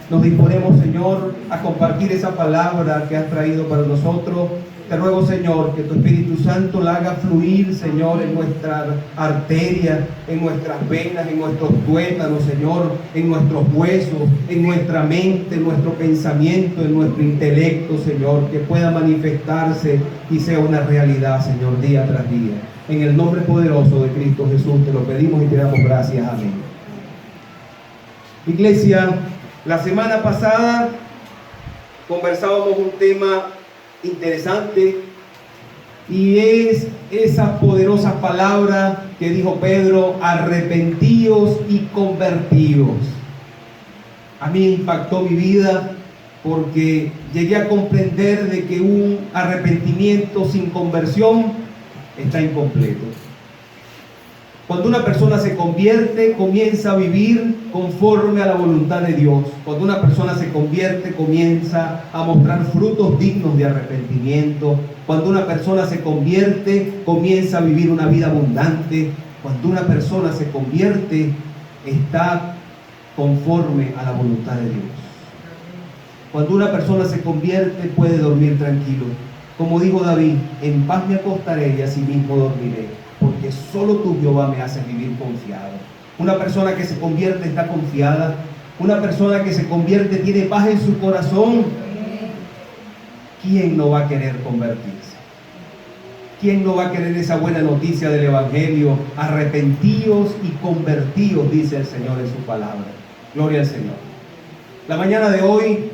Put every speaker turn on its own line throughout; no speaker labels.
nos disponemos, Señor, a compartir esa palabra que has traído para nosotros. Te ruego, Señor, que tu Espíritu Santo la haga fluir, Señor, en nuestra arteria, en nuestras venas, en nuestros tuétanos, Señor, en nuestros huesos, en nuestra mente, en nuestro pensamiento, en nuestro intelecto, Señor, que pueda manifestarse y sea una realidad, Señor, día tras día. En el nombre poderoso de Cristo Jesús te lo pedimos y te damos gracias. Amén. Iglesia, la semana pasada conversábamos un tema interesante y es esa poderosa palabra que dijo Pedro: arrepentíos y convertíos. A mí impactó mi vida porque llegué a comprender de que un arrepentimiento sin conversión está incompleto. Cuando una persona se convierte, comienza a vivir conforme a la voluntad de Dios. Cuando una persona se convierte, comienza a mostrar frutos dignos de arrepentimiento. Cuando una persona se convierte, comienza a vivir una vida abundante. Cuando una persona se convierte, está conforme a la voluntad de Dios. Cuando una persona se convierte, puede dormir tranquilo. Como dijo David: en paz me acostaré y asimismo dormiré, porque solo tú, Jehová, me haces vivir confiado. Una persona que se convierte está confiada. Una persona que se convierte tiene paz en su corazón. ¿Quién no va a querer convertirse? ¿Quién no va a querer esa buena noticia del Evangelio? Arrepentíos y convertíos, dice el Señor en su palabra. Gloria al Señor. La mañana de hoy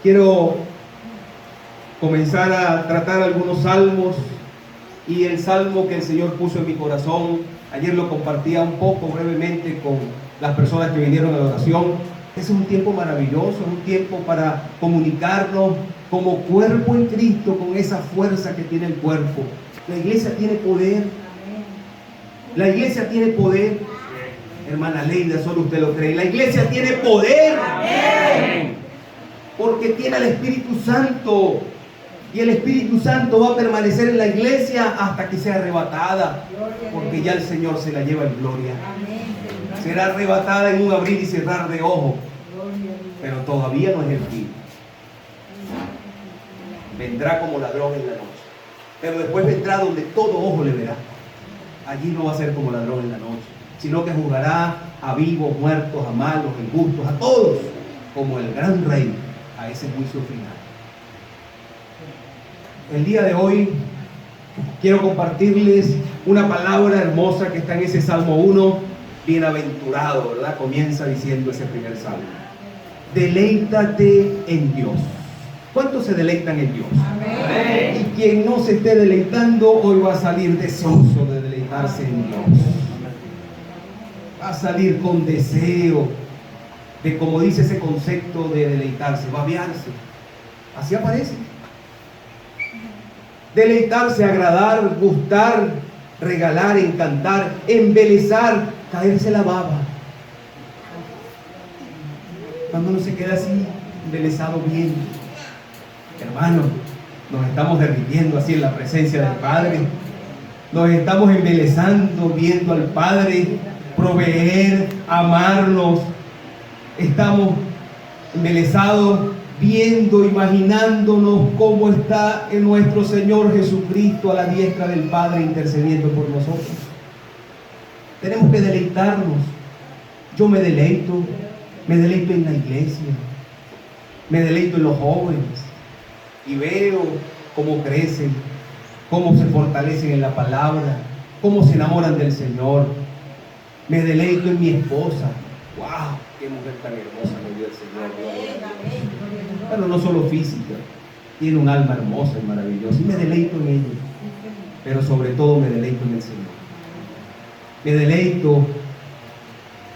quiero comenzar a tratar algunos salmos. Y el salmo que el Señor puso en mi corazón, ayer lo compartía un poco brevemente con las personas que vinieron a la oración. Es un tiempo maravilloso, es un tiempo para comunicarnos como cuerpo en Cristo con esa fuerza que tiene el cuerpo. La iglesia tiene poder. La iglesia tiene poder. Hermana Leida, solo usted lo cree. La iglesia tiene poder. Porque tiene al Espíritu Santo. Y el Espíritu Santo va a permanecer en la iglesia hasta que sea arrebatada, porque ya el Señor se la lleva en gloria. Será arrebatada en un abrir y cerrar de ojos, pero todavía no es el fin. Vendrá como ladrón en la noche, pero después vendrá donde todo ojo le verá. Allí no va a ser como ladrón en la noche, sino que juzgará a vivos, muertos, a malos, injustos, a todos, como el gran rey, a ese juicio final. El día de hoy quiero compartirles una palabra hermosa que está en ese Salmo 1, bienaventurado, ¿verdad? Comienza diciendo ese primer salmo: deleítate en Dios. ¿Cuántos se deleitan en Dios? Amén. Y quien no se esté deleitando, hoy va a salir deseoso de deleitarse en Dios. Va a salir con deseo de, como dice ese concepto de deleitarse, babearse. Así aparece. Deleitarse, agradar, gustar, regalar, encantar, embelezar, caerse la baba. Cuando uno se queda así, embelezado bien, hermano, nos estamos derritiendo así en la presencia del Padre. Nos estamos embelezando viendo al Padre proveer, amarnos. Estamos embelezados viendo, imaginándonos cómo está en nuestro Señor Jesucristo a la diestra del Padre intercediendo por nosotros. Tenemos que deleitarnos. Yo me deleito en la iglesia, me deleito en los jóvenes y veo cómo crecen, cómo se fortalecen en la palabra, cómo se enamoran del Señor. Me deleito en mi esposa. ¡Wow! ¡Qué mujer tan hermosa me dio el Señor! Pero no solo física, tiene un alma hermosa y maravillosa, y me deleito en ella, pero sobre todo me deleito en el Señor. Me deleito.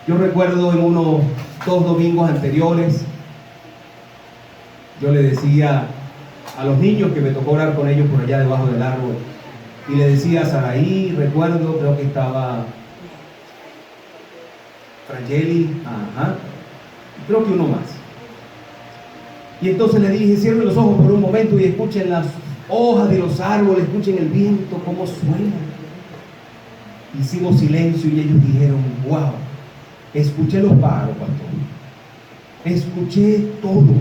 Yo recuerdo en unos 2 domingos anteriores, yo le decía a los niños que me tocó orar con ellos por allá debajo del árbol, y le decía a Saraí, recuerdo, creo que estaba Frangeli, creo que uno más. Y entonces le dije: cierren los ojos por un momento y escuchen las hojas de los árboles, escuchen el viento, cómo suena. Hicimos silencio y ellos dijeron: wow, escuché los pájaros, pastor. escuché todo.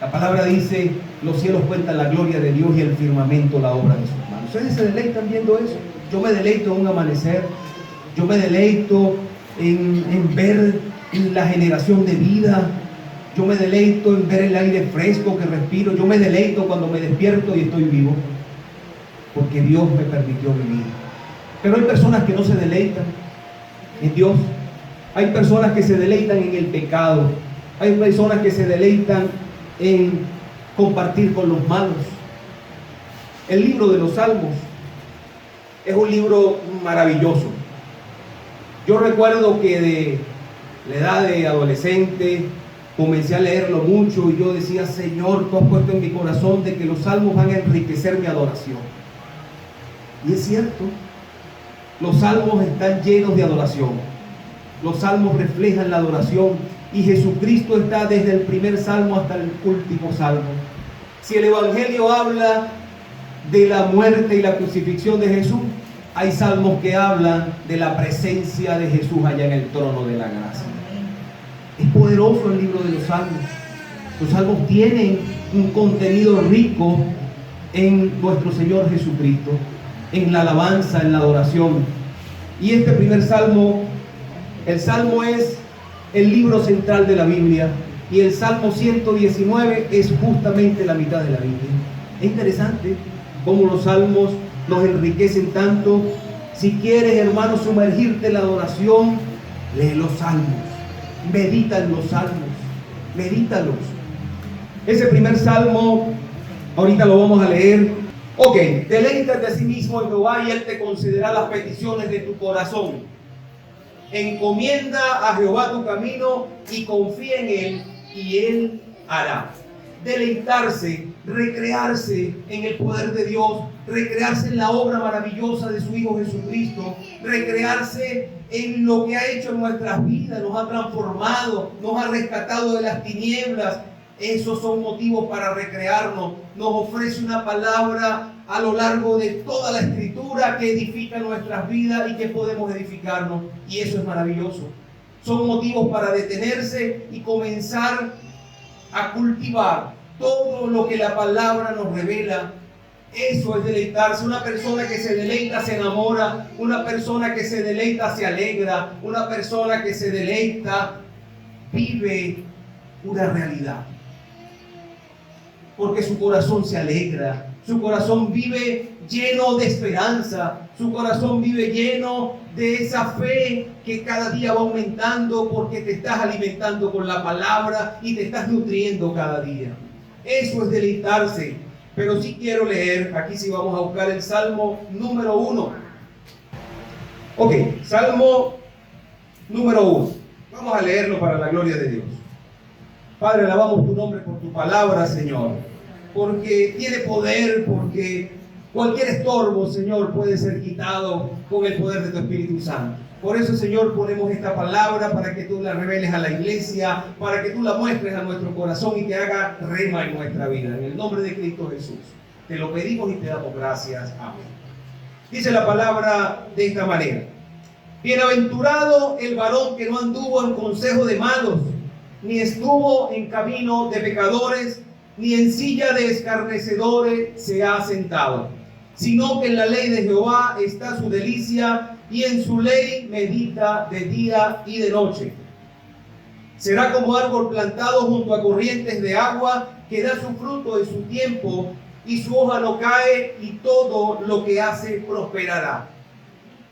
La palabra dice, los cielos cuentan la gloria de Dios y el firmamento la obra de sus manos. ¿Ustedes se deleitan viendo eso? Yo me deleito en un amanecer, yo me deleito en ver la generación de vida, yo me deleito en ver el aire fresco que respiro, yo me deleito cuando me despierto y estoy vivo, porque Dios me permitió vivir. Pero hay personas que no se deleitan en Dios, hay personas que se deleitan en el pecado, hay personas que se deleitan en compartir con los malos. El libro de los Salmos es un libro maravilloso. Yo recuerdo que de la edad de adolescente comencé a leerlo mucho y yo decía, Señor, tú has puesto en mi corazón de que los salmos van a enriquecer mi adoración. Y es cierto, los salmos están llenos de adoración. Los salmos reflejan la adoración y Jesucristo está desde el primer salmo hasta el último salmo. Si el Evangelio habla de la muerte y la crucifixión de Jesús, hay salmos que hablan de la presencia de Jesús allá en el trono de la gracia. Es poderoso el libro de los salmos. Los salmos tienen un contenido rico en nuestro Señor Jesucristo, en la alabanza, en la adoración. Y este primer salmo, el salmo es el libro central de la Biblia y el Salmo 119 es justamente la mitad de la Biblia. Es interesante cómo los salmos nos enriquecen tanto. Si quieres, hermano, sumergirte en la adoración, lee los salmos, medita en los salmos, medítalos. Ese primer salmo, ahorita lo vamos a leer. Ok, deleítate a sí mismo en Jehová y Él te concederá las peticiones de tu corazón. Encomienda a Jehová tu camino y confía en Él y Él hará. Deleitarse, recrearse en el poder de Dios, recrearse en la obra maravillosa de su Hijo Jesucristo, recrearse en lo que ha hecho en nuestras vidas, nos ha transformado, nos ha rescatado de las tinieblas. Esos son motivos para recrearnos. Nos ofrece una palabra a lo largo de toda la Escritura que edifica nuestras vidas y que podemos edificarnos. Y eso es maravilloso. Son motivos para detenerse y comenzar a cultivar todo lo que la palabra nos revela. Eso es deleitarse. Una persona que se deleita se enamora. Una persona que se deleita se alegra. Una persona que se deleita vive una realidad. Porque su corazón se alegra. Su corazón vive lleno de esperanza. Su corazón vive lleno de esa fe que cada día va aumentando porque te estás alimentando con la palabra y te estás nutriendo cada día. Eso es deleitarse. Pero sí quiero leer, aquí sí vamos a buscar el Salmo número 1. Ok, Salmo número 1. Vamos a leerlo para la gloria de Dios. Padre, alabamos tu nombre por tu palabra, Señor, porque tiene poder, porque cualquier estorbo, Señor, puede ser quitado con el poder de tu Espíritu Santo. Por eso, Señor, ponemos esta palabra para que tú la reveles a la iglesia, para que tú la muestres a nuestro corazón y que haga rema en nuestra vida. En el nombre de Cristo Jesús, te lo pedimos y te damos gracias. Amén. Dice la palabra de esta manera: bienaventurado el varón que no anduvo en consejo de malos, ni estuvo en camino de pecadores, ni en silla de escarnecedores se ha sentado, sino que en la ley de Jehová está su delicia, y en su ley medita de día y de noche. Será como árbol plantado junto a corrientes de agua, que da su fruto en su tiempo, y su hoja no cae, y todo lo que hace prosperará.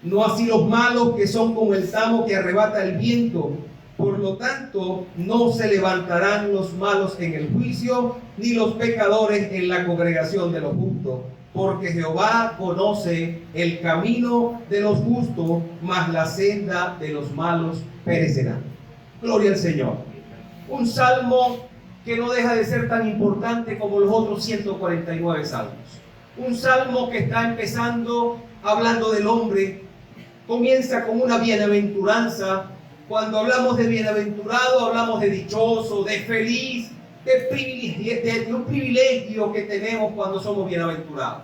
No así los malos, que son como el tamo que arrebata el viento. Por lo tanto, no se levantarán los malos en el juicio, ni los pecadores en la congregación de los justos. Porque Jehová conoce el camino de los justos, mas la senda de los malos perecerá. Gloria al Señor. Un salmo que no deja de ser tan importante como los otros 149 salmos. Un salmo que está empezando hablando del hombre. Comienza con una bienaventuranza. Cuando hablamos de bienaventurado, hablamos de dichoso, de feliz, de un privilegio que tenemos cuando somos bienaventurados.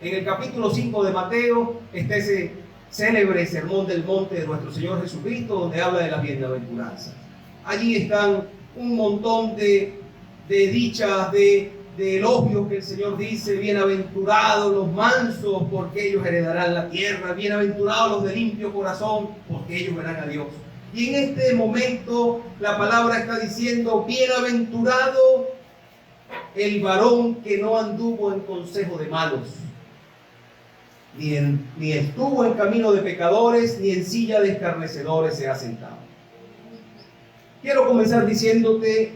En el capítulo 5 de Mateo está ese célebre sermón del monte de nuestro Señor Jesucristo, donde habla de la bienaventuranza. allí están un montón de dichas, de elogios que el Señor dice: bienaventurados los mansos, porque ellos heredarán la tierra; bienaventurados los de limpio corazón, porque ellos verán a Dios. Y en este momento la palabra está diciendo: bienaventurado el varón que no anduvo en consejo de malos, ni estuvo en camino de pecadores, ni en silla de escarnecedores se ha sentado. Quiero comenzar diciéndote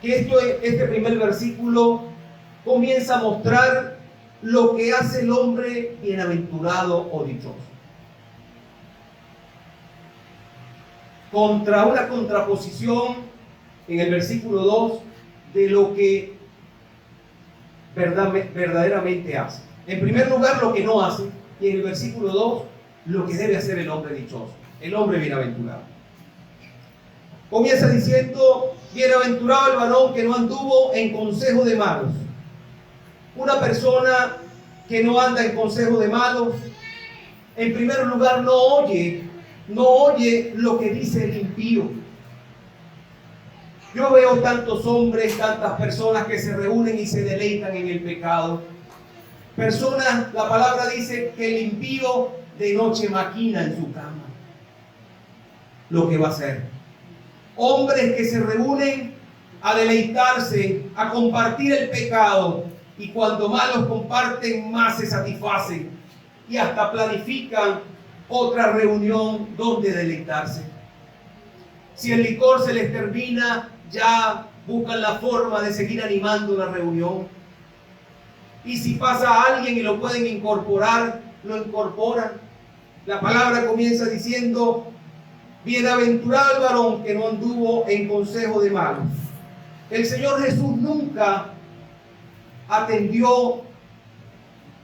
que este primer versículo comienza a mostrar lo que hace el hombre bienaventurado o dichoso. Contra una contraposición en el versículo 2 de lo que verdaderamente hace. En primer lugar, lo que no hace, y en el versículo 2, lo que debe hacer el hombre dichoso, el hombre bienaventurado. Comienza diciendo: bienaventurado el varón que no anduvo en consejo de malos. Una persona que no anda en consejo de malos, en primer lugar, no oye lo que dice el impío. Yo veo tantos hombres, tantas personas que se reúnen y se deleitan en el pecado. Personas, la palabra dice que el impío de noche maquina en su cama lo que va a hacer. Hombres que se reúnen a deleitarse, a compartir el pecado, y cuando más los comparten, más se satisfacen, y hasta planifican otra reunión donde deleitarse. Si el licor se les termina, ya buscan la forma de seguir animando la reunión. Y si pasa alguien y lo pueden incorporar, lo incorporan. La palabra comienza diciendo: bienaventurado el varón que no anduvo en consejo de malos. El Señor Jesús nunca atendió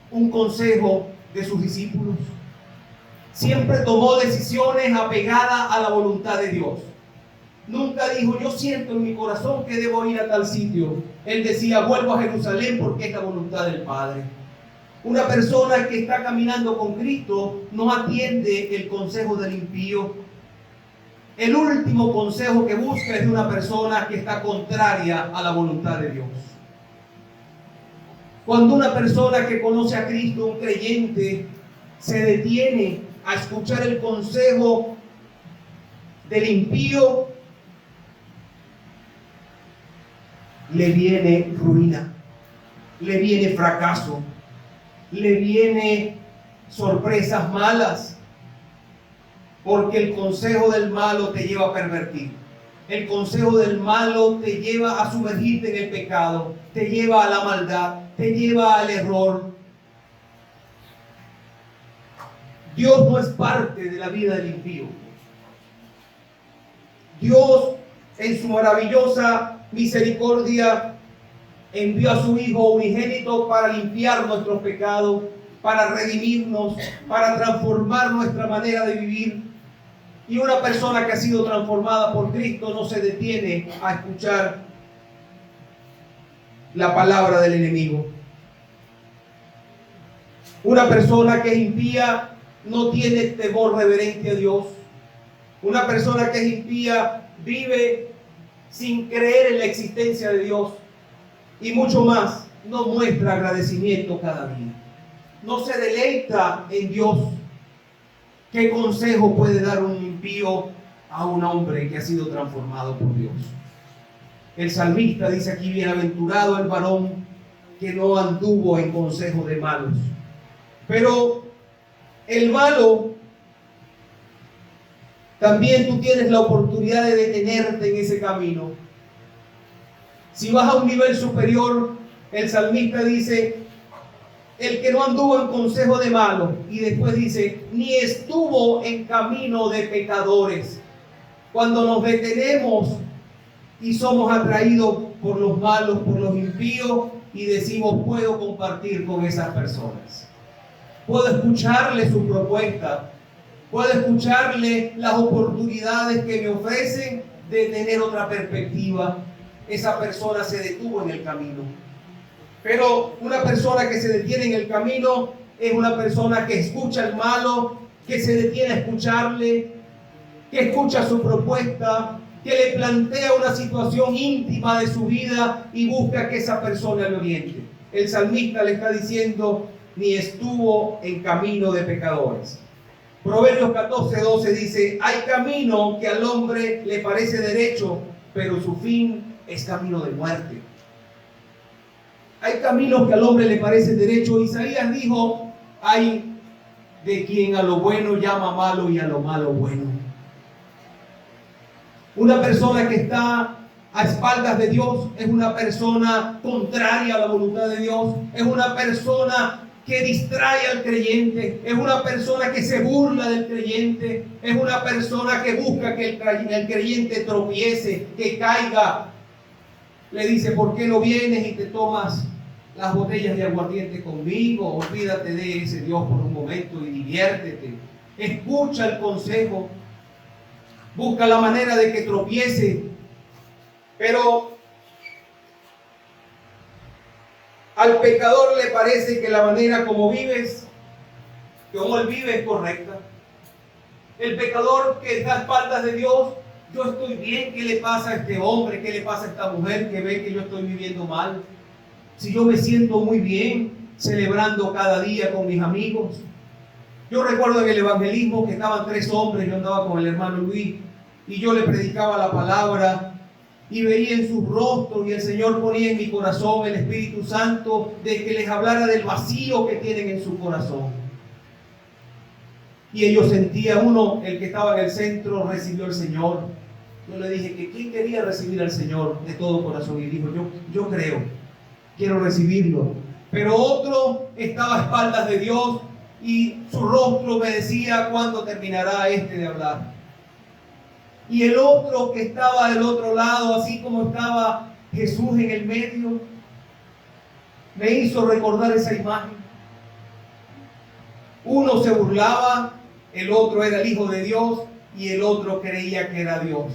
un consejo de sus discípulos. Siempre tomó decisiones apegadas a la voluntad de Dios. Nunca dijo: yo siento en mi corazón que debo ir a tal sitio. Él decía: vuelvo a Jerusalén porque es la voluntad del Padre. Una persona que está caminando con Cristo no atiende el consejo del impío. El último consejo que busca es de una persona que está contraria a la voluntad de Dios. Cuando una persona que conoce a Cristo, un creyente, se detiene a escuchar el consejo del impío, le viene ruina, le viene fracaso, le viene sorpresas malas, porque el consejo del malo te lleva a pervertir. El consejo del malo te lleva a sumergirte en el pecado, te lleva a la maldad, te lleva al error. Dios no es parte de la vida del impío. Dios, en su maravillosa misericordia, envió a su Hijo unigénito para limpiar nuestros pecados, para redimirnos, para transformar nuestra manera de vivir. Y una persona que ha sido transformada por Cristo no se detiene a escuchar la palabra del enemigo. Una persona que es impía no tiene temor reverente a Dios. Una persona que es impía vive sin creer en la existencia de Dios, y mucho más, no muestra agradecimiento cada día. No se deleita en Dios. ¿Qué consejo puede dar un impío a un hombre que ha sido transformado por Dios? El salmista dice aquí: bienaventurado el varón que no anduvo en consejo de malos. Pero el malo, también tú tienes la oportunidad de detenerte en ese camino. Si vas a un nivel superior, el salmista dice: el que no anduvo en consejo de malos, y después dice: ni estuvo en camino de pecadores. Cuando nos detenemos y somos atraídos por los malos, por los impíos, y decimos: puedo compartir con esas personas, puedo escucharle su propuesta, puedo escucharle las oportunidades que me ofrecen de tener otra perspectiva. Esa persona se detuvo en el camino. Pero una persona que se detiene en el camino es una persona que escucha al malo, que se detiene a escucharle, que escucha su propuesta, que le plantea una situación íntima de su vida y busca que esa persona le oriente. El salmista le está diciendo, ni estuvo en camino de pecadores. Proverbios 14:12 dice, hay camino que al hombre le parece derecho, pero su fin es camino de muerte. Hay caminos que al hombre le parece derecho. Isaías dijo, hay de quien a lo bueno llama malo y a lo malo bueno. Una persona que está a espaldas de Dios es una persona contraria a la voluntad de Dios, es una persona que distrae al creyente, es una persona que se burla del creyente, es una persona que busca que el creyente tropiece, que caiga. Le dice, ¿por qué no vienes y te tomas las botellas de aguardiente conmigo? Olvídate de ese Dios por un momento y diviértete. Escucha el consejo, busca la manera de que tropiece, pero al pecador le parece que la manera como vives, como él vive, es correcta. El pecador que está a espaldas de Dios, yo estoy bien, ¿qué le pasa a este hombre? ¿Qué le pasa a esta mujer que ve que yo estoy viviendo mal? Si yo me siento muy bien, celebrando cada día con mis amigos. Yo recuerdo en el evangelismo que estaban 3 hombres, yo andaba con el hermano Luis, y yo le predicaba la palabra, y veía en sus rostros, y el Señor ponía en mi corazón el Espíritu Santo de que les hablara del vacío que tienen en su corazón. Y ellos sentían, uno, el que estaba en el centro, recibió al Señor. Yo le dije que quién quería recibir al Señor de todo corazón, y dijo, yo creo, quiero recibirlo. Pero otro estaba a espaldas de Dios y su rostro me decía, ¿cuándo terminará este de hablar? Y el otro que estaba del otro lado, así como estaba Jesús en el medio, me hizo recordar esa imagen. Uno se burlaba, el otro era el Hijo de Dios y el otro creía que era Dios.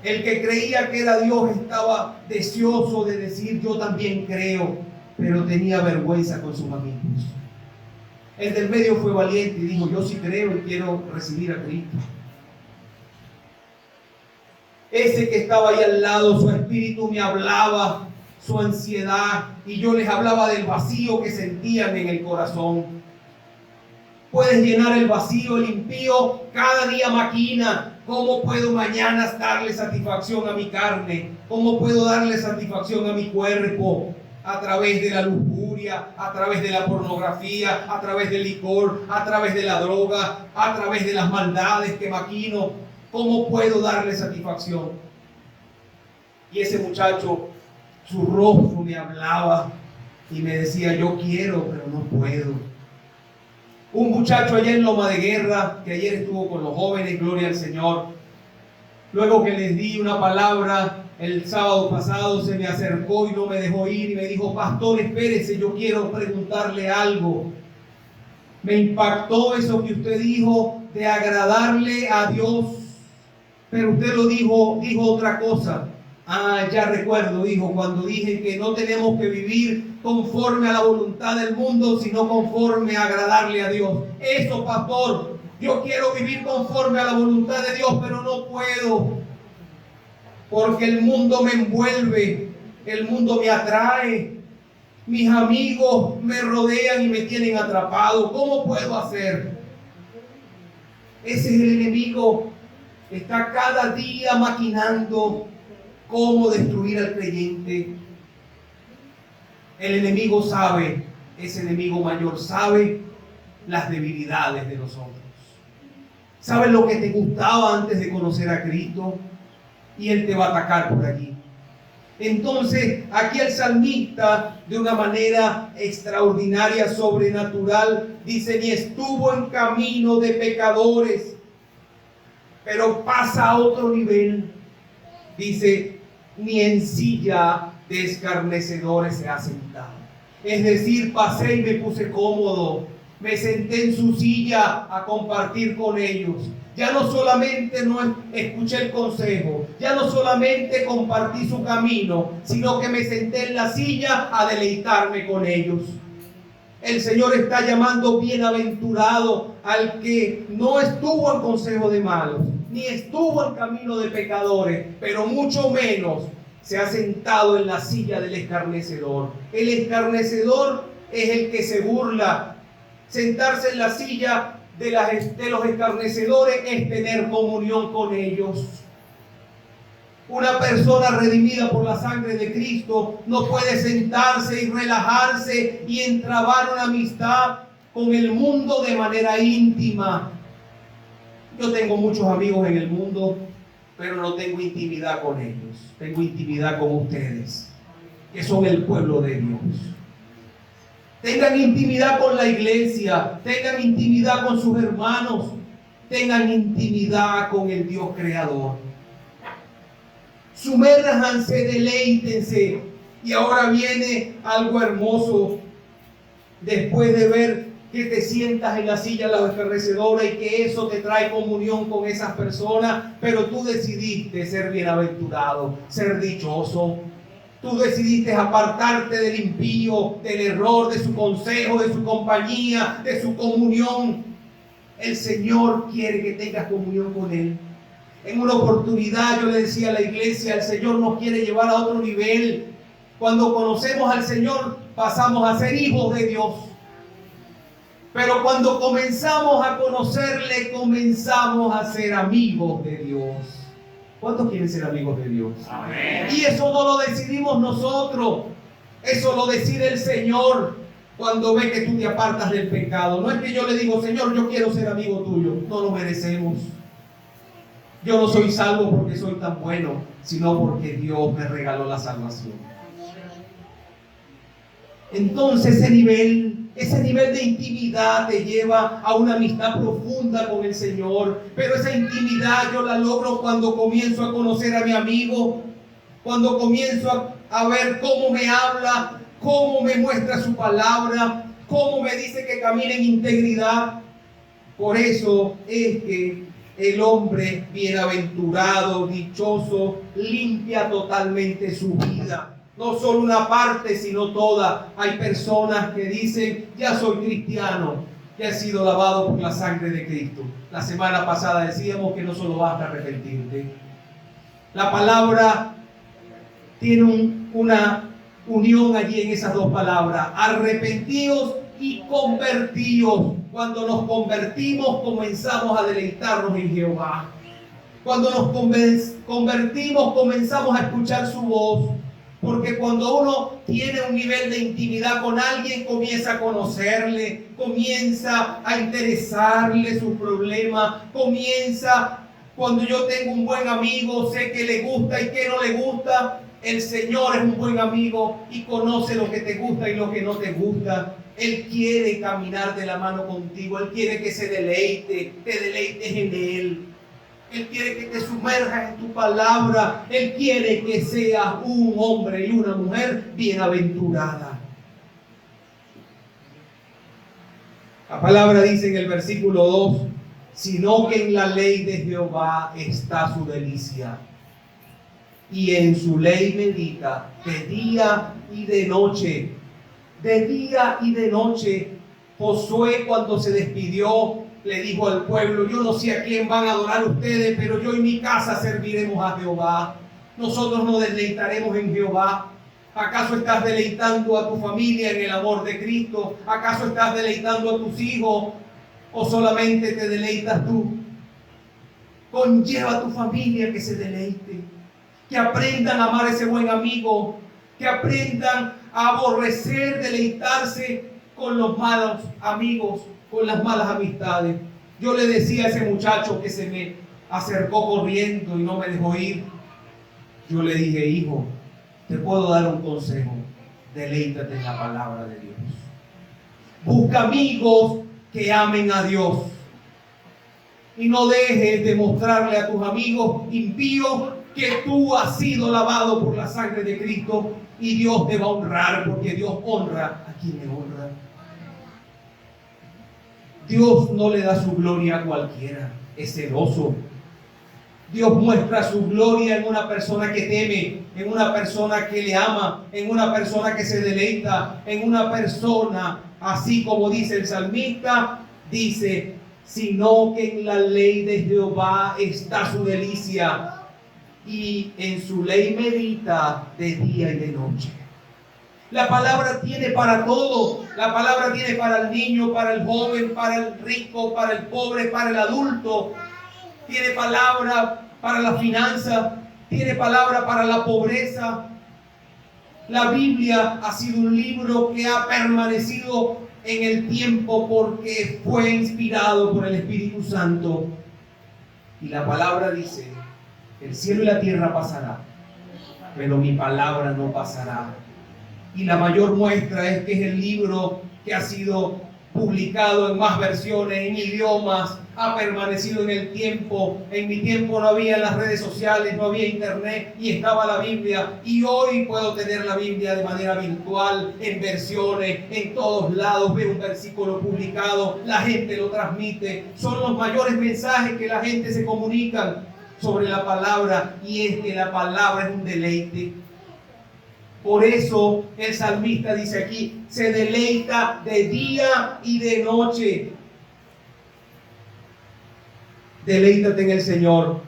El que creía que era Dios estaba deseoso de decir, yo también creo, pero tenía vergüenza con sus amigos. El del medio fue valiente y dijo, yo sí creo y quiero recibir a Cristo. Ese que estaba ahí al lado, su espíritu me hablaba, su ansiedad, y yo les hablaba del vacío que sentían en el corazón. Puedes llenar el vacío, el impío cada día maquina. ¿Cómo puedo mañana darle satisfacción a mi carne? ¿Cómo puedo darle satisfacción a mi cuerpo? A través de la lujuria, a través de la pornografía, a través del licor, a través de la droga, a través de las maldades que maquino. ¿Cómo puedo darle satisfacción? Y ese muchacho, su rostro me hablaba y me decía, yo quiero, pero no puedo. Un muchacho allá en Loma de Guerra, que ayer estuvo con los jóvenes, gloria al Señor. Luego que les di una palabra el sábado pasado, se me acercó y no me dejó ir y me dijo, pastor, espérese, yo quiero preguntarle algo. Me impactó eso que usted dijo de agradarle a Dios. Pero usted lo dijo otra cosa. Ah, ya recuerdo, dijo, cuando dije que no tenemos que vivir conforme a la voluntad del mundo, sino conforme a agradarle a Dios. Eso, pastor, yo quiero vivir conforme a la voluntad de Dios, pero no puedo. Porque el mundo me envuelve, el mundo me atrae. Mis amigos me rodean y me tienen atrapado. ¿Cómo puedo hacer? Ese es el enemigo. Está cada día maquinando cómo destruir al creyente. El enemigo sabe, ese enemigo mayor sabe las debilidades de nosotros. Sabe lo que te gustaba antes de conocer a Cristo y él te va a atacar por allí. Entonces, aquí el salmista, de una manera extraordinaria, sobrenatural, dice, ni estuvo en camino de pecadores. Pero pasa a otro nivel. Dice, ni en silla de escarnecedores se ha sentado. Es decir, pasé y me puse cómodo. Me senté en su silla a compartir con ellos. Ya no solamente no escuché el consejo, ya no solamente compartí su camino, sino que me senté en la silla a deleitarme con ellos. El Señor está llamando bienaventurado al que no estuvo en consejo de malos, ni estuvo en camino de pecadores, pero mucho menos se ha sentado en la silla del escarnecedor. El escarnecedor es el que se burla. Sentarse en la silla de los escarnecedores es tener comunión con ellos. Una persona redimida por la sangre de Cristo no puede sentarse y relajarse y entrabar una amistad con el mundo de manera íntima. Yo tengo muchos amigos en el mundo, pero no tengo intimidad con ellos. Tengo intimidad con ustedes, que son el pueblo de Dios. Tengan intimidad con la iglesia, tengan intimidad con sus hermanos, tengan intimidad con el Dios creador. Sumérjanse, deleítense. Y ahora viene algo hermoso. Después de ver que te sientas en la silla de la escarnecedora y que eso te trae comunión con esas personas, pero tú decidiste ser bienaventurado, ser dichoso. Tú decidiste apartarte del impío, del error, de su consejo, de su compañía, de su comunión. El Señor quiere que tengas comunión con Él. En una oportunidad yo le decía a la iglesia, el Señor nos quiere llevar a otro nivel. Cuando conocemos al Señor, pasamos a ser hijos de Dios. Pero cuando comenzamos a conocerle, comenzamos a ser amigos de Dios. ¿Cuántos quieren ser amigos de Dios? Amén. Y eso no lo decidimos nosotros. Eso lo decide el Señor cuando ve que tú te apartas del pecado. No es que yo le digo, Señor, yo quiero ser amigo tuyo. No lo merecemos. Yo no soy salvo porque soy tan bueno, sino porque Dios me regaló la salvación. Entonces ese nivel de intimidad te lleva a una amistad profunda con el Señor. Pero esa intimidad yo la logro cuando comienzo a conocer a mi amigo, cuando comienzo a ver cómo me habla, cómo me muestra su palabra, cómo me dice que camine en integridad. Por eso es que el hombre bienaventurado, dichoso, limpia totalmente su vida. No solo una parte, sino toda. Hay personas que dicen, ya soy cristiano, que he sido lavado por la sangre de Cristo. La semana pasada decíamos que no solo basta arrepentirte. La palabra tiene una unión allí en esas dos palabras. Arrepentíos y convertíos. Cuando nos convertimos, comenzamos a deleitarnos en Jehová. Cuando nos convertimos, comenzamos a escuchar su voz. Porque cuando uno tiene un nivel de intimidad con alguien, comienza a conocerle, comienza a interesarle sus problemas, cuando yo tengo un buen amigo, sé que le gusta y que no le gusta. El Señor es un buen amigo y conoce lo que te gusta y lo que no te gusta. Él quiere caminar de la mano contigo. Él quiere que te deleites en Él. Él quiere que te sumerjas en tu palabra. Él quiere que seas un hombre y una mujer bienaventurada. La palabra dice en el versículo 2, sino que en la ley de Jehová está su delicia, y en su ley medita de día y de noche. De día y de noche. Josué, cuando se despidió, le dijo al pueblo, yo no sé a quién van a adorar ustedes, pero yo y mi casa serviremos a Jehová. Nosotros nos deleitaremos en Jehová. ¿Acaso estás deleitando a tu familia en el amor de Cristo? ¿Acaso estás deleitando a tus hijos? ¿O solamente te deleitas tú? Conlleva a tu familia que se deleite, que aprendan a amar a ese buen amigo, que aprendan a aborrecer, deleitarse con los malos amigos, con las malas amistades. Yo le decía a ese muchacho que se me acercó corriendo y no me dejó ir, yo le dije, hijo, te puedo dar un consejo, deleítate en la palabra de Dios. Busca amigos que amen a Dios y no dejes de mostrarle a tus amigos impíos que tú has sido lavado por la sangre de Cristo y Dios te va a honrar, porque Dios honra a quien le honra. Dios no le da su gloria a cualquiera, es celoso. Dios muestra su gloria en una persona que teme, en una persona que le ama, en una persona que se deleita, en una persona, así como dice el salmista, dice, sino que en la ley de Jehová está su delicia, y en su ley medita de día y de noche. La palabra tiene para todo. La palabra tiene para el niño, para el joven, para el rico, para el pobre, para el adulto. Tiene palabra para la finanza, tiene palabra para la pobreza. La Biblia ha sido un libro que ha permanecido en el tiempo porque fue inspirado por el Espíritu Santo. Y la palabra dice: el cielo y la tierra pasará, pero mi palabra no pasará. Y la mayor muestra es que es el libro que ha sido publicado en más versiones, en idiomas, ha permanecido en el tiempo. En mi tiempo no había las redes sociales, no había internet, y estaba la Biblia. Y hoy puedo tener la Biblia de manera virtual, en versiones, en todos lados. Veo un versículo publicado, la gente lo transmite. Son los mayores mensajes que la gente se comunican sobre la palabra, y es que la palabra es un deleite. Por eso el salmista dice aquí: se deleita de día y de noche. Deleítate en el Señor.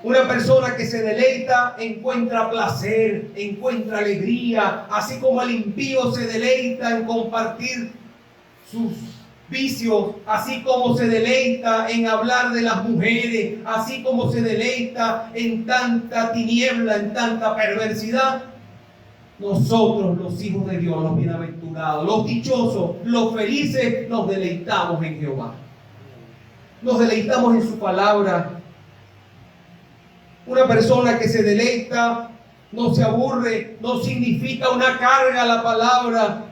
Una persona que se deleita encuentra placer, encuentra alegría, así como el impío se deleita en compartir sus vicios, así como se deleita en hablar de las mujeres, así como se deleita en tanta tiniebla, en tanta perversidad. Nosotros, los hijos de Dios, los bienaventurados, los dichosos, los felices, nos deleitamos en Jehová. Nos deleitamos en su palabra. Una persona que se deleita no se aburre, no significa una carga la palabra.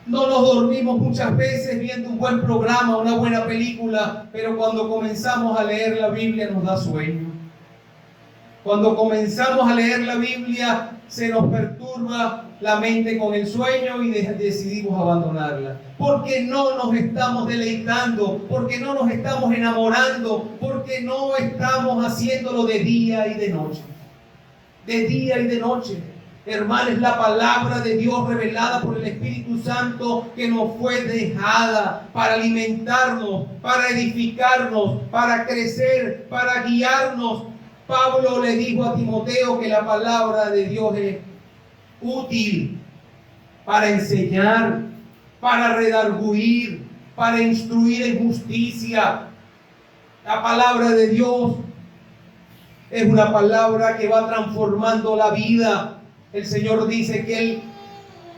No nos dormimos muchas veces viendo un buen programa, una buena película, pero cuando comenzamos a leer la Biblia nos da sueño. Cuando comenzamos a leer la Biblia se nos perturba la mente con el sueño y decidimos abandonarla. Porque no nos estamos deleitando, porque no nos estamos enamorando, porque no estamos haciéndolo de día y de noche. De día y de noche. Hermanos, es la palabra de Dios revelada por el Espíritu Santo que nos fue dejada para alimentarnos, para edificarnos, para crecer, para guiarnos. Pablo le dijo a Timoteo que la palabra de Dios es útil para enseñar, para redarguir, para instruir en justicia. La palabra de Dios es una palabra que va transformando la vida. El Señor dice que Él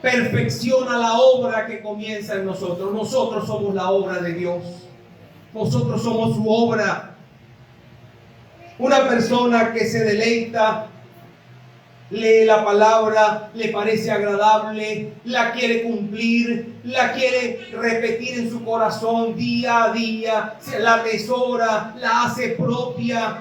perfecciona la obra que comienza en nosotros. Nosotros somos la obra de Dios. Nosotros somos su obra. Una persona que se deleita, lee la palabra, le parece agradable, la quiere cumplir, la quiere repetir en su corazón día a día, se la atesora, la hace propia,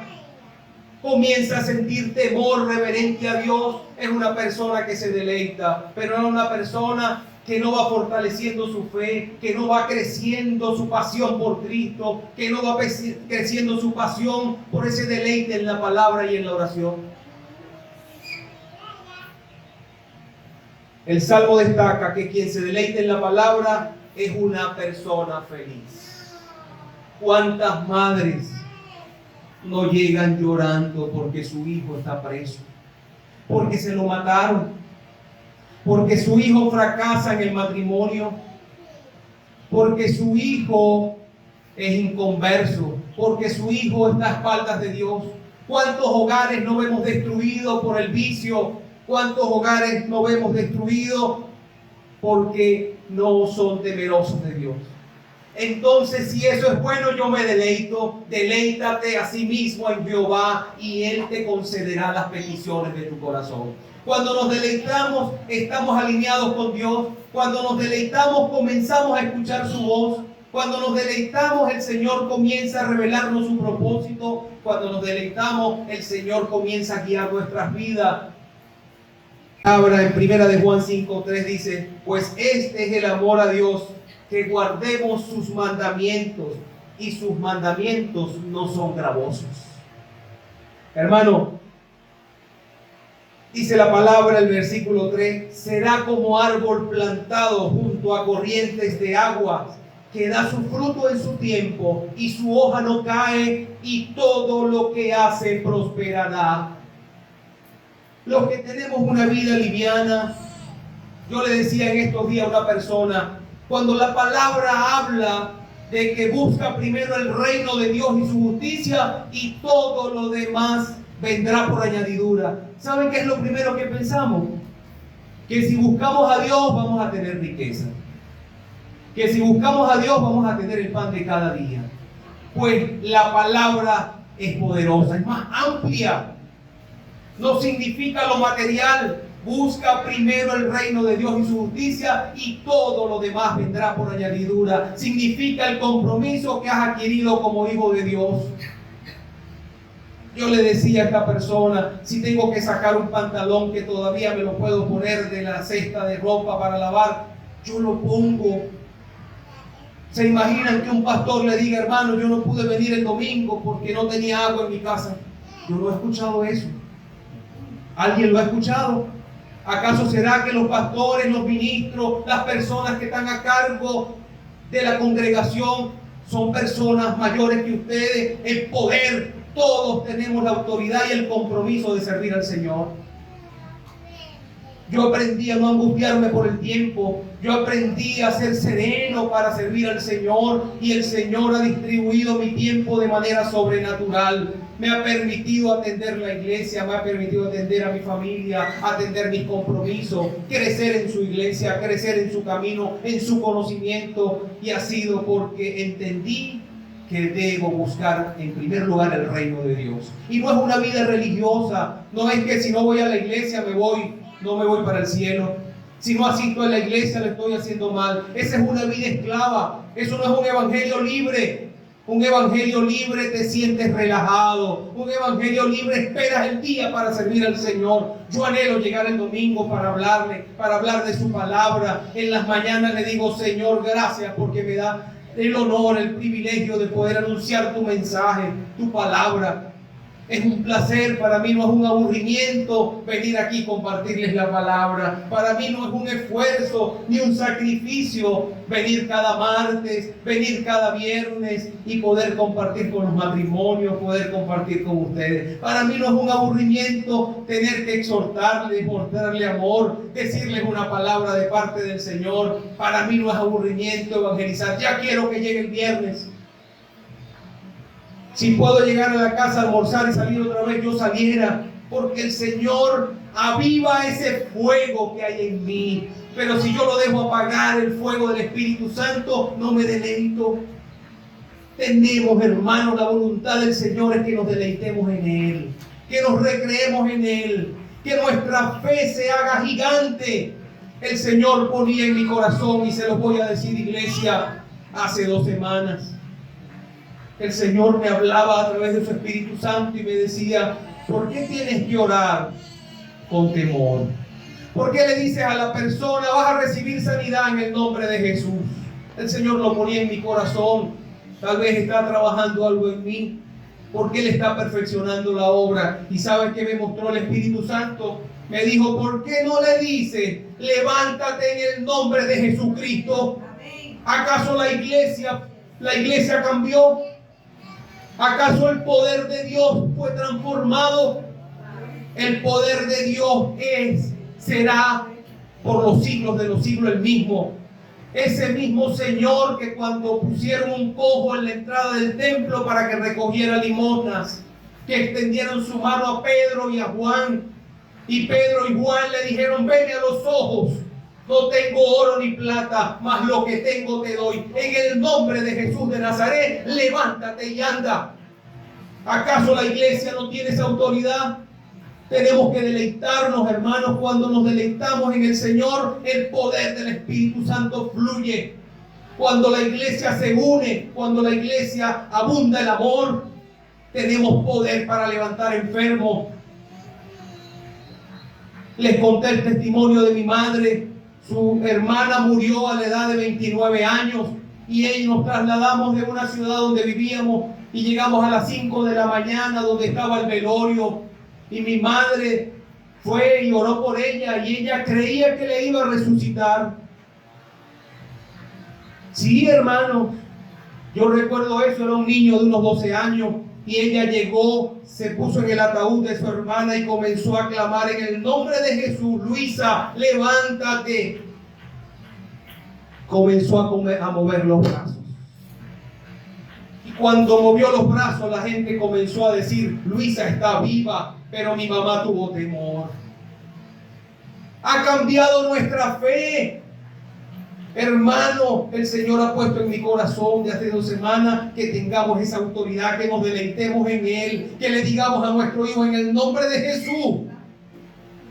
comienza a sentir temor reverente a Dios. Es una persona que se deleita, pero no una persona que no va fortaleciendo su fe, que no va creciendo su pasión por Cristo, que no va creciendo su pasión por ese deleite en la palabra y en la oración. El Salmo destaca que quien se deleita en la palabra es una persona feliz. ¿Cuántas madres no llegan llorando porque su hijo está preso? Porque se lo mataron. Porque su hijo fracasa en el matrimonio, porque su hijo es inconverso, porque su hijo está a espaldas de Dios. ¿Cuántos hogares no vemos destruidos por el vicio? ¿Cuántos hogares no vemos destruidos porque no son temerosos de Dios? Entonces, si eso es bueno, yo me deleito. Deleítate a sí mismo en Jehová y Él te concederá las peticiones de tu corazón. Cuando nos deleitamos, estamos alineados con Dios. Cuando nos deleitamos, comenzamos a escuchar su voz. Cuando nos deleitamos, el Señor comienza a revelarnos su propósito. Cuando nos deleitamos, el Señor comienza a guiar nuestras vidas. Ahora en 1 de Juan 5:3 dice: pues este es el amor a Dios, que guardemos sus mandamientos, y sus mandamientos no son gravosos. Hermano, dice la palabra, el versículo 3: será como árbol plantado junto a corrientes de agua, que da su fruto en su tiempo y su hoja no cae y todo lo que hace prosperará. Los que tenemos una vida liviana, yo le decía en estos días a una persona, cuando la palabra habla de que busca primero el reino de Dios y su justicia y todo lo demás vendrá por añadidura. ¿Saben qué es lo primero que pensamos? Que si buscamos a Dios vamos a tener riqueza. Que si buscamos a Dios vamos a tener el pan de cada día. Pues la palabra es poderosa, es más amplia. No significa lo material. Busca primero el reino de Dios y su justicia y todo lo demás vendrá por añadidura. Significa el compromiso que has adquirido como hijo de Dios. Yo le decía a esta persona, si tengo que sacar un pantalón que todavía me lo puedo poner de la cesta de ropa para lavar, yo lo pongo. ¿Se imaginan que un pastor le diga, hermano, yo no pude venir el domingo porque no tenía agua en mi casa? Yo no he escuchado eso. ¿Alguien lo ha escuchado? ¿Acaso será que los pastores, los ministros, las personas que están a cargo de la congregación son personas mayores que ustedes? El poder, todos tenemos la autoridad y el compromiso de servir al Señor. Yo aprendí a no angustiarme por el tiempo. Yo aprendí a ser sereno para servir al Señor. Y el Señor ha distribuido mi tiempo de manera sobrenatural. Me ha permitido atender la iglesia, me ha permitido atender a mi familia, atender mis compromisos, crecer en su iglesia, crecer en su camino, en su conocimiento. Y ha sido porque entendí que debo buscar en primer lugar el reino de Dios. Y no es una vida religiosa. No es que si no voy a la iglesia no me voy para el cielo. Si no asisto a la iglesia lo estoy haciendo mal. Esa es una vida esclava. Eso no es un evangelio libre. Un evangelio libre te sientes relajado. Un evangelio libre esperas el día para servir al Señor. Yo anhelo llegar el domingo para hablar de su palabra. En las mañanas le digo, Señor, gracias porque me da el honor, el privilegio de poder anunciar tu mensaje, tu palabra. Es un placer, para mí no es un aburrimiento venir aquí y compartirles la palabra. Para mí no es un esfuerzo ni un sacrificio venir cada martes, venir cada viernes y poder compartir con los matrimonios, poder compartir con ustedes. Para mí no es un aburrimiento tener que exhortarles, mostrarle amor, decirles una palabra de parte del Señor. Para mí no es aburrimiento evangelizar. Ya quiero que llegue el viernes. Si puedo llegar a la casa a almorzar y salir otra vez, yo saliera, porque el Señor aviva ese fuego que hay en mí. Pero si yo lo dejo apagar, el fuego del Espíritu Santo, no me deleito. Tenemos, hermanos, la voluntad del Señor es que nos deleitemos en Él, que nos recreemos en Él, que nuestra fe se haga gigante. El Señor ponía en mi corazón, y se los voy a decir, iglesia, hace 2 semanas. El Señor me hablaba a través de su Espíritu Santo y me decía, ¿por qué tienes que orar con temor? ¿Por qué le dices a la persona, vas a recibir sanidad en el nombre de Jesús? El Señor lo ponía en mi corazón. Tal vez está trabajando algo en mí, porque Él está perfeccionando la obra. ¿Y saben qué me mostró el Espíritu Santo? Me dijo, ¿por qué no le dices, levántate en el nombre de Jesucristo? ¿Acaso la iglesia cambió? ¿Acaso el poder de Dios fue transformado? El poder de Dios será por los siglos de los siglos el mismo. Ese mismo Señor que cuando pusieron un cojo en la entrada del templo para que recogiera limosnas, que extendieron su mano a Pedro y a Juan, y Pedro y Juan le dijeron, veme a los ojos. No tengo oro ni plata, mas lo que tengo te doy. En el nombre de Jesús de Nazaret, levántate y anda. ¿Acaso la iglesia no tiene esa autoridad? Tenemos que deleitarnos, hermanos. Cuando nos deleitamos en el Señor, el poder del Espíritu Santo fluye. Cuando la iglesia se une, cuando la iglesia abunda el amor, tenemos poder para levantar enfermos. Les conté el testimonio de mi madre. Su hermana murió a la edad de 29 años y nos trasladamos de una ciudad donde vivíamos y llegamos a las 5 de la mañana donde estaba el velorio, y mi madre fue y oró por ella y ella creía que le iba a resucitar. Sí, hermano, yo recuerdo eso, era un niño de unos 12 años y ella llegó, se puso en el ataúd de su hermana y comenzó a clamar en el nombre de Jesús: Luisa, levántate. Comenzó a mover los brazos. Y cuando movió los brazos, la gente comenzó a decir: Luisa está viva, pero mi mamá tuvo temor. Ha cambiado nuestra fe. Hermano, el Señor ha puesto en mi corazón de hace 2 semanas que tengamos esa autoridad, que nos deleitemos en Él, que le digamos a nuestro hijo: en el nombre de Jesús.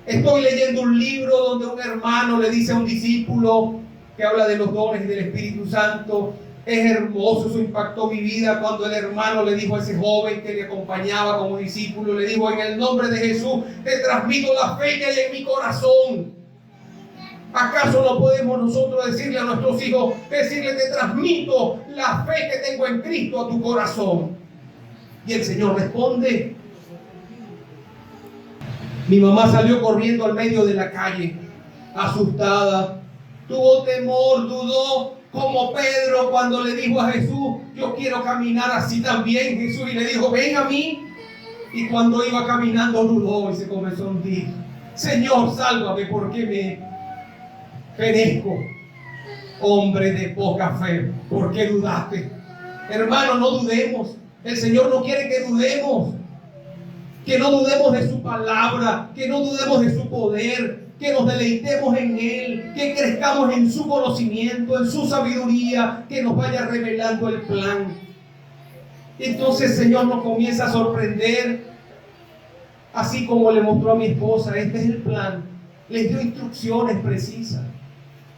Estoy leyendo un libro donde un hermano le dice a un discípulo, que habla de los dones y del Espíritu Santo. Es hermoso, eso impactó mi vida cuando el hermano le dijo a ese joven que le acompañaba como discípulo, le dijo: en el nombre de Jesús te transmito la fe que hay en mi corazón. ¿Acaso no podemos nosotros decirle a nuestros hijos, decirle: te transmito la fe que tengo en Cristo a tu corazón? Y el Señor responde. Mi mamá salió corriendo al medio de la calle, asustada, tuvo temor, dudó, como Pedro cuando le dijo a Jesús: yo quiero caminar así también. Jesús y le dijo: ven a mí. Y cuando iba caminando dudó y se comenzó a hundir. Señor, sálvame, porque me perezco. Hombre de poca fe, ¿por qué dudaste? Hermano, no dudemos. El Señor no quiere que dudemos. Que no dudemos de su palabra, que no dudemos de su poder, que nos deleitemos en Él, que crezcamos en su conocimiento, en su sabiduría, que nos vaya revelando el plan. Entonces el Señor nos comienza a sorprender, así como le mostró a mi esposa: este es el plan. Les dio instrucciones precisas.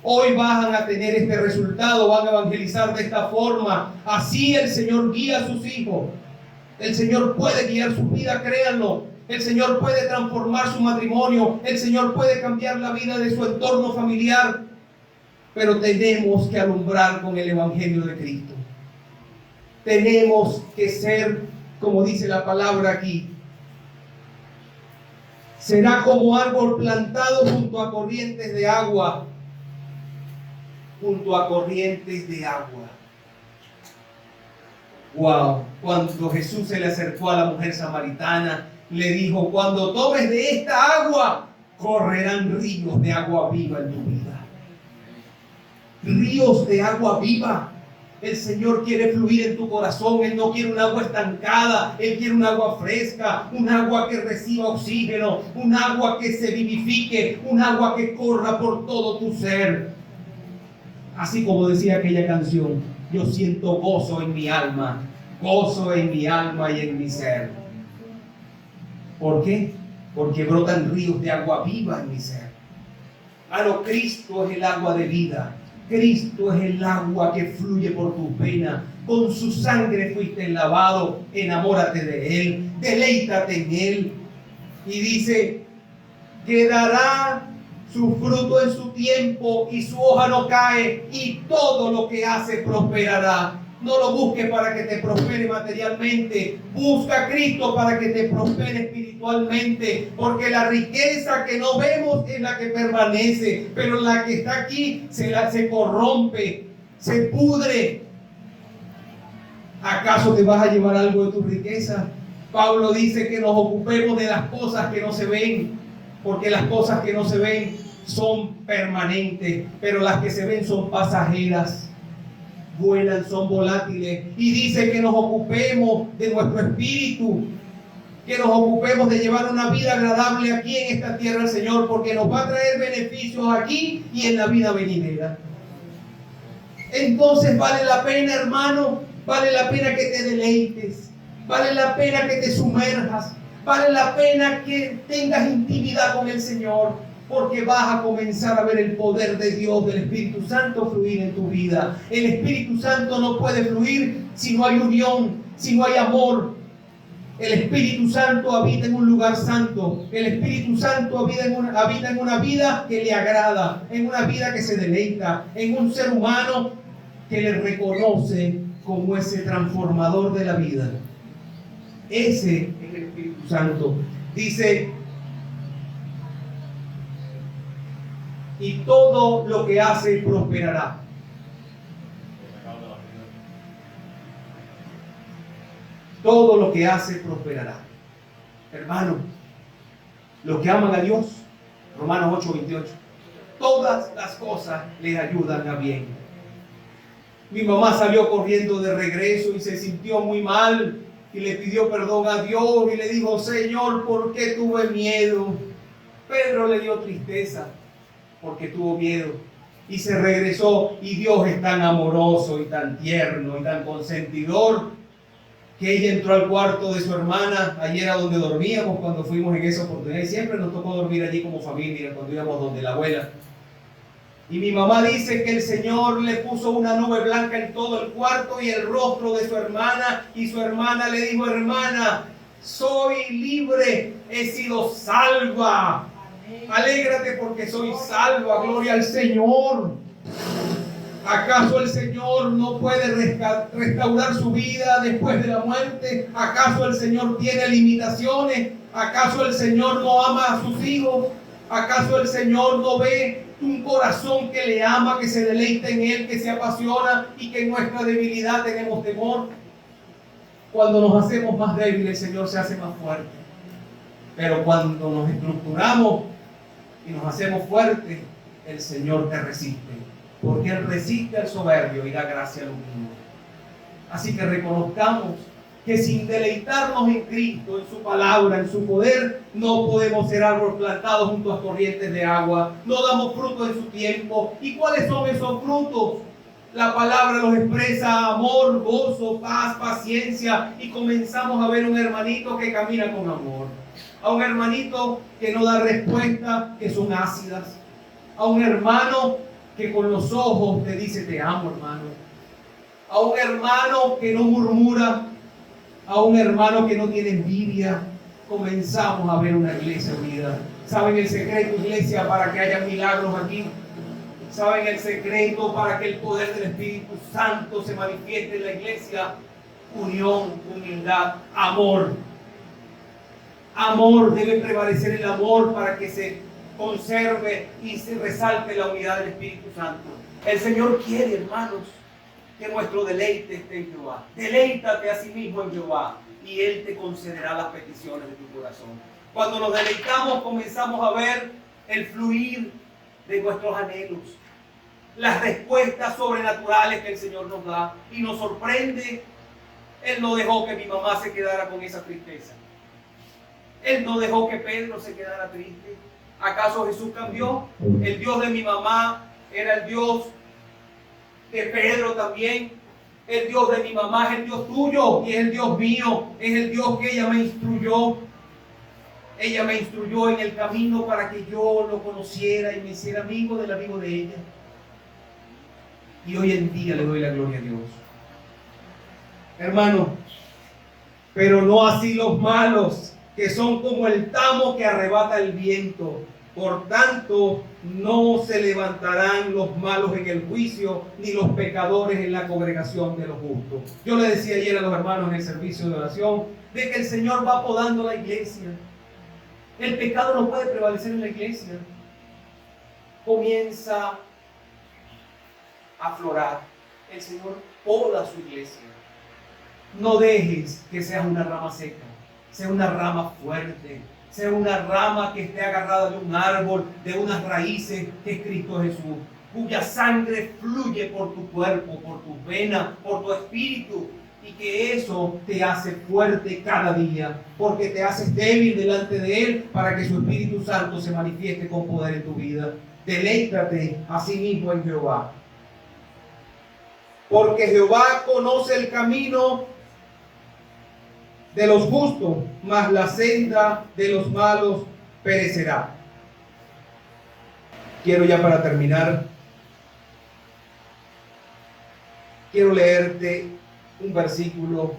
Hoy van a tener este resultado, van a evangelizar de esta forma. Así el Señor guía a sus hijos. El Señor puede guiar su vida, créanlo. El Señor puede transformar su matrimonio. El Señor puede cambiar la vida de su entorno familiar. Pero tenemos que alumbrar con el Evangelio de Cristo. Tenemos que ser, como dice la palabra aquí, será como árbol plantado junto a corrientes de agua. Junto a corrientes de agua. Wow, cuando Jesús se le acercó a la mujer samaritana, le dijo: cuando tomes de esta agua, correrán ríos de agua viva en tu vida. Ríos de agua viva. El Señor quiere fluir en tu corazón. Él no quiere un agua estancada. Él quiere un agua fresca, un agua que reciba oxígeno, un agua que se vivifique, un agua que corra por todo tu ser. Así como decía aquella canción: yo siento gozo en mi alma y en mi ser. ¿Por qué? Porque brotan ríos de agua viva en mi ser. Cristo es el agua de vida. Cristo es el agua que fluye por tus venas. Con su sangre fuiste lavado. Enamórate de Él, deleítate en Él. Y dice: que dará su fruto en su tiempo y su hoja no cae, y todo lo que hace prosperará. No lo busques para que te prospere materialmente. Busca a Cristo para que te prospere espiritualmente. Porque la riqueza que no vemos es la que permanece. Pero la que está aquí se corrompe, se pudre. ¿Acaso te vas a llevar algo de tu riqueza? Pablo dice que nos ocupemos de las cosas que no se ven. Porque las cosas que no se ven son permanentes. Pero las que se ven son pasajeras. Vuelan, son volátiles. Y dice que nos ocupemos de nuestro espíritu, que nos ocupemos de llevar una vida agradable aquí en esta tierra al Señor, porque nos va a traer beneficios aquí y en la vida venidera. Entonces vale la pena, hermano, vale la pena que te deleites, vale la pena que te sumerjas, vale la pena que tengas intimidad con el Señor. Porque vas a comenzar a ver el poder de Dios, del Espíritu Santo, fluir en tu vida. El Espíritu Santo no puede fluir si no hay unión, si no hay amor. El Espíritu Santo habita en un lugar santo. El Espíritu Santo habita en una vida que le agrada, en una vida que se deleita, en un ser humano que le reconoce como ese transformador de la vida. Ese es el Espíritu Santo. Dice: y todo lo que hace prosperará. todo lo que hace prosperará. Hermano, los que aman a Dios, Romanos 8:28, todas las cosas les ayudan a bien. Mi mamá salió corriendo de regreso y se sintió muy mal y le pidió perdón a Dios y le dijo: Señor, ¿por qué tuve miedo? Pedro le dio tristeza porque tuvo miedo y se regresó, y Dios es tan amoroso y tan tierno y tan consentidor que ella entró al cuarto de su hermana. Allí era donde dormíamos cuando fuimos en esa oportunidad, y siempre nos tocó dormir allí como familia cuando íbamos donde la abuela. Y mi mamá dice que el Señor le puso una nube blanca en todo el cuarto y el rostro de su hermana, y su hermana le dijo: hermana, soy libre, he sido salva. Alégrate porque soy salva, gloria al Señor. ¿Acaso el Señor no puede restaurar su vida después de la muerte? ¿Acaso el Señor tiene limitaciones? ¿Acaso el Señor no ama a sus hijos? ¿Acaso el Señor no ve un corazón que le ama, que se deleita en Él, que se apasiona, y que en nuestra debilidad tenemos temor? Cuando nos hacemos más débiles, el Señor se hace más fuerte. Pero cuando nos estructuramos y nos hacemos fuertes, el Señor te resiste. Porque Él resiste al soberbio y da gracia al humilde. Así que reconozcamos que sin deleitarnos en Cristo, en su palabra, en su poder, no podemos ser árboles plantados junto a corrientes de agua. No damos fruto en su tiempo. ¿Y cuáles son esos frutos? La palabra los expresa: amor, gozo, paz, paciencia. Y comenzamos a ver un hermanito que camina con amor. A un hermanito que no da respuesta, que son ácidas. A un hermano que con los ojos te dice: te amo, hermano. A un hermano que no murmura. A un hermano que no tiene envidia. Comenzamos a ver una iglesia unida. ¿Saben el secreto, iglesia, para que haya milagros aquí? ¿Saben el secreto para que el poder del Espíritu Santo se manifieste en la iglesia? Unión, humildad, amor. Amor, debe prevalecer el amor para que se conserve y se resalte la unidad del Espíritu Santo. El Señor quiere, hermanos, que nuestro deleite esté en Jehová. Deleítate a sí mismo en Jehová y Él te concederá las peticiones de tu corazón. Cuando nos deleitamos, comenzamos a ver el fluir de nuestros anhelos, las respuestas sobrenaturales que el Señor nos da, y nos sorprende. Él no dejó que mi mamá se quedara con esa tristeza. Él no dejó que Pedro se quedara triste. ¿Acaso Jesús cambió? El Dios de mi mamá era el Dios de Pedro también. El Dios de mi mamá es el Dios tuyo y es el Dios mío. Es el Dios que ella me instruyó. Ella me instruyó en el camino para que yo lo conociera y me hiciera amigo del amigo de ella. Y hoy en día le doy la gloria a Dios. Hermano, pero no así los malos, que son como el tamo que arrebata el viento. Por tanto, no se levantarán los malos en el juicio, ni los pecadores en la congregación de los justos. Yo le decía ayer a los hermanos en el servicio de oración, de que el Señor va podando la iglesia. El pecado no puede prevalecer en la iglesia. Comienza a aflorar. El Señor poda su iglesia. No dejes que seas una rama seca. Sea una rama fuerte, sea una rama que esté agarrada de un árbol, de unas raíces que es Cristo Jesús, cuya sangre fluye por tu cuerpo, por tus venas, por tu espíritu, y que eso te hace fuerte cada día, porque te haces débil delante de Él para que su Espíritu Santo se manifieste con poder en tu vida. Deleítate a sí mismo en Jehová, porque Jehová conoce el camino de los justos, mas la senda de los malos perecerá. Quiero ya para terminar, quiero leerte un versículo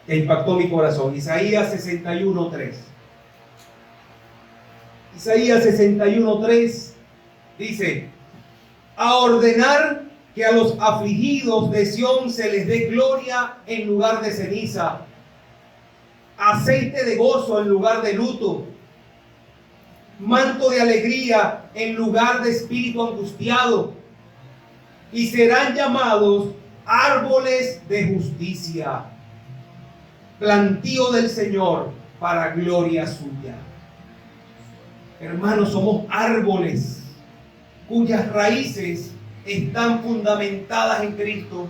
que impactó mi corazón. Isaías 61:3. Isaías 61:3 dice: a ordenar que a los afligidos de Sión se les dé gloria en lugar de ceniza, aceite de gozo en lugar de luto, manto de alegría en lugar de espíritu angustiado, y serán llamados árboles de justicia, plantío del Señor para gloria suya. Hermanos, somos árboles cuyas raíces están fundamentadas en Cristo,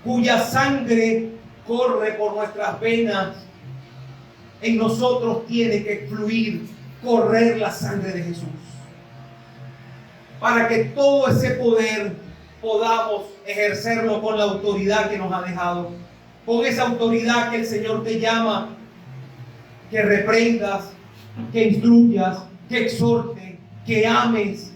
cuya sangre corre por nuestras venas. En nosotros tiene que fluir, correr la sangre de Jesús, para que todo ese poder podamos ejercerlo con la autoridad que nos ha dejado, con esa autoridad que el Señor te llama, que reprendas, que instruyas, que exhorte, que ames,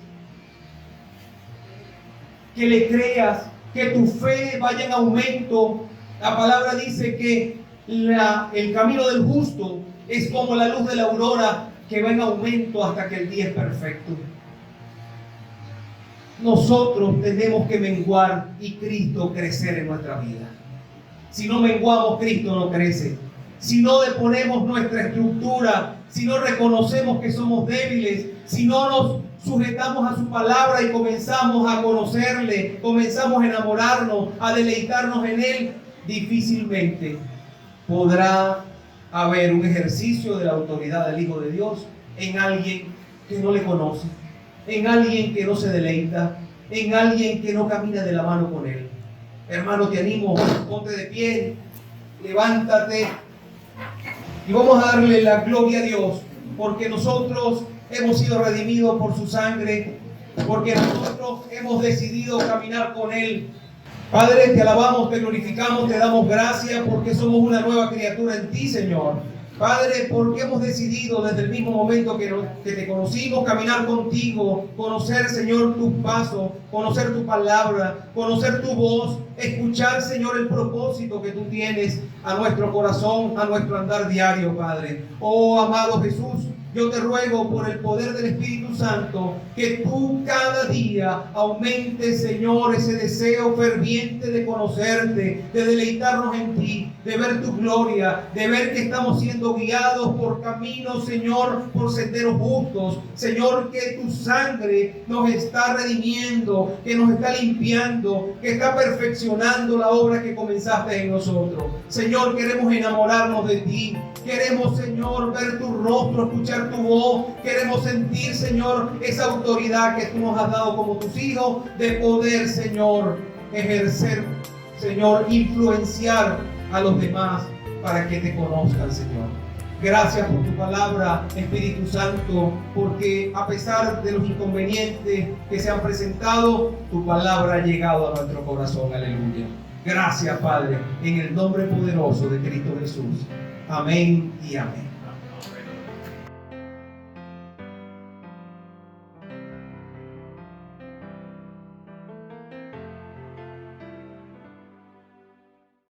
que le creas, que tu fe vaya en aumento. La palabra dice que el camino del justo es como la luz de la aurora, que va en aumento hasta que el día es perfecto. Nosotros tenemos que menguar y Cristo crecer en nuestra vida. Si no menguamos, Cristo no crece. Si no deponemos nuestra estructura, si no reconocemos que somos débiles, si no nos sujetamos a su palabra y comenzamos a conocerle, comenzamos a enamorarnos, a deleitarnos en él, difícilmente podrá haber un ejercicio de la autoridad del Hijo de Dios en alguien que no le conoce, en alguien que no se deleita, en alguien que no camina de la mano con él. Hermano, te animo, ponte de pie, levántate y vamos a darle la gloria a Dios, porque nosotros hemos sido redimidos por su sangre, porque nosotros hemos decidido caminar con él. Padre, te alabamos, te glorificamos, te damos gracias porque somos una nueva criatura en ti, Señor. Padre, porque hemos decidido desde el mismo momento que te conocimos caminar contigo, conocer, Señor, tus pasos, conocer tu palabra, conocer tu voz, escuchar, Señor, el propósito que tú tienes a nuestro corazón, a nuestro andar diario, Padre. Oh, amado Jesús, yo te ruego por el poder del Espíritu Santo que tú cada día aumentes, Señor, ese deseo ferviente de conocerte, de deleitarnos en ti, de ver tu gloria, de ver que estamos siendo guiados por caminos, Señor, por senderos justos. Señor, que tu sangre nos está redimiendo, que nos está limpiando, que está perfeccionando la obra que comenzaste en nosotros. Señor, queremos enamorarnos de ti. Queremos, Señor, ver tu rostro, escuchar tu voz. Queremos sentir, Señor, esa autoridad que tú nos has dado como tus hijos, de poder, Señor, ejercer, Señor, influenciar a los demás para que te conozcan, Señor. Gracias por tu palabra, Espíritu Santo, porque a pesar de los inconvenientes que se han presentado, tu palabra ha llegado a nuestro corazón. Aleluya. Gracias, Padre, en el nombre poderoso de Cristo Jesús. Amén y amén.